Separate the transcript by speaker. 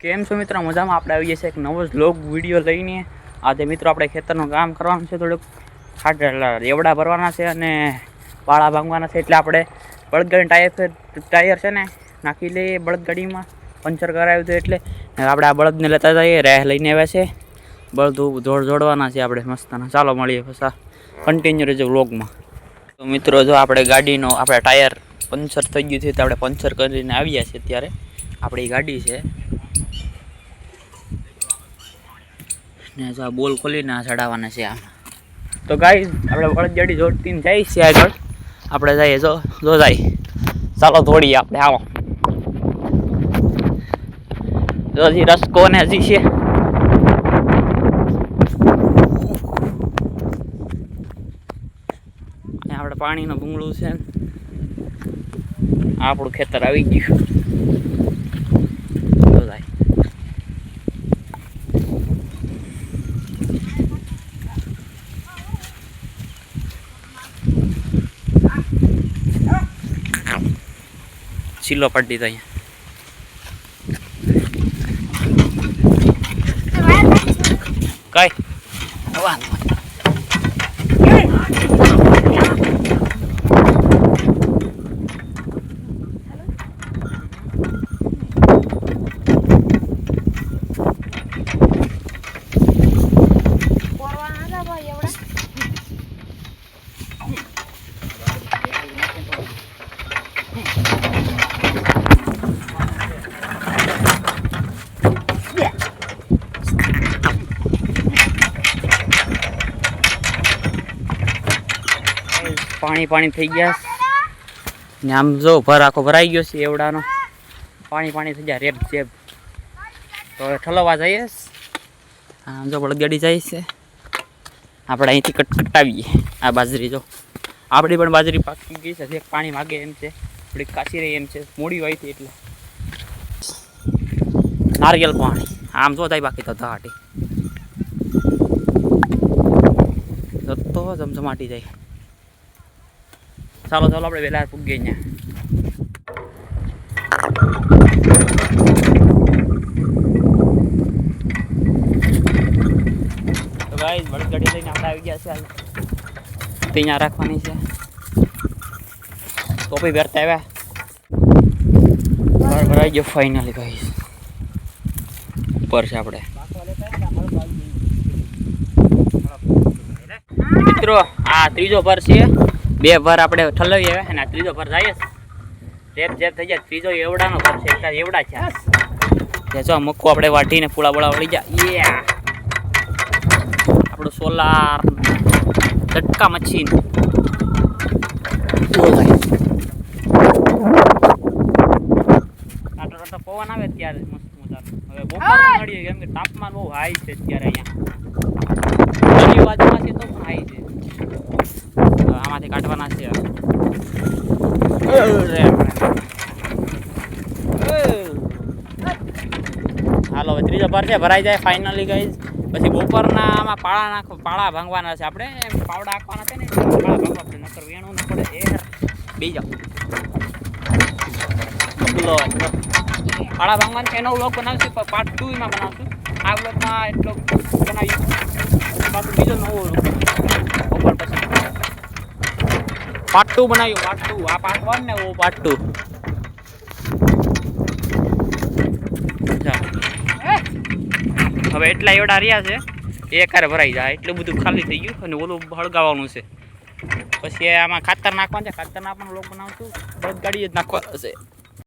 Speaker 1: કેમ છો મિત્રો? મજામાં? આપણે આવીએ છીએ એક નવો વ્લોગ વિડીયો લઈને. આજે મિત્રો આપણે ખેતરનું કામ કરવાનું છે, થોડુંક રેવડા ભરવાના છે અને પાળા ભાંગવાના છે. એટલે આપણે બળદગાડી ટાયર છે ને નાખી લઈએ બળદગાડીમાં, પંચર કરાવ્યું હતું એટલે આપણે આ બળદને લેતા જઈએ. રેહ લઈને આવ્યા છે, બળદ જોડવાના છે આપણે મસ્તના. ચાલો મળીએ પછી કન્ટિન્યુ રહેજો વ્લોગમાં. તો મિત્રો જો આપણે ગાડીનો ટાયર પંચર થઈ ગયું છે, તો આપણે પંચર કરીને આવ્યા છીએ. ત્યારે આપણી ગાડી છે ને જો બોલ ખોલીને ચડાવવાના છે આમાં. તો ગાઈસ આપણે બળદગાડી જોડતીને જાય છે આગળ. આપણે જઈએ જો જાય. ચાલો દોડીએ આપણે. આવો જો હજી રસ્કો ને હજી છે. આપણે પાણીનું ભૂંગળું છે. આપણું ખેતર આવી ગયું. ચીલો પડી જાય કઈ પાણી થઈ ગયા ને. આમ જો આખો ભરાઈ ગયો છે એવડાનો. પાણી થઈ ગયા, રેપ જેબ. તો હવે ઠલવવા જઈએ. આમ જો બળદગાડી જાય છે. આપણે અહીંથી કટાવીએ આ બાજરી. જો આપણી પણ બાજરી પાકી ગઈ છે. પાણી માગે એમ છે, થોડીક કાચી રહી એમ છે. મોડી હોય છે એટલે નારિયેલ પાણી આમ જો થાય. બાકી તો ધહાટી તો જમજમાટી જાય. ચાલો આપણે વહેલા પૂગીએ અહીંયા. તો ગાઈસ બળદગાડી લઈને આપણે આવી ગયા છે. ત્યાં રાખવાની છે. ટોપી પહેરતા આવ્યા. ભરાઈ ગયો ફાઇનલી ગાઈસ. ઉપર છે આપણે મિત્રો. આ ત્રીજો ભર છે. બે ભર આપણે ઠલવી આવ્યા અને આ ત્રીજો ભર જાય રેપ જેપ થઈ જાય. ત્રીજો એવડાનો ભર છે. એટલા એવડા છે. જો મક્કો આપણે વાટીને પૂળા બોળા વળી જાય. આપણું સોલાર ઝટકા મશીન. આટલો પવન આવે ત્યારે મસ્ત મજાનો. હવે બપોર મળીએ કેમ કે તાપમાન બહુ હાઈ છે અત્યારે અહીંયા. બાજુમાં છે તો પણ હાઈ છે. આમાંથી કાઢવાના છે. હાલો હવે ત્રીજો ભર છે, ભરાઈ જાય ફાઇનલી ગાઈઝ. પછી બપોરના આમાં પાળા ભાંગવાના છે. આપણે પાવડા નાખવાના છે ને, પાળા ભાંગવા પડે, નકર વેણું ના પડે. બી જાઓ પાળા ભાંગવાનું છે. એનો વ્લોગ બનાવશું, પાર્ટ 2 એમાં બનાવશું. આ વ્લોગમાં એટલો બનાવ્યું. પાછું બીજો નવો બપોર પછી પાર્ટ 2 બનાવ્યું. પાર્ટ 2 આ પાર્ટ 1 ને ઓ પાર્ટ 2. હવે એટલા એવડા રહ્યા છે. એકારે ભરાઈ જાય એટલું બધું ખાલી થઈ ગયું. અને ઓલું હળગાવવાનું છે. પછી આમાં ખાતર નાખવાનું છે. ખાતર નાખવાનું લોક બનાવશું. બળદગાડી જ નાખવાનું છે.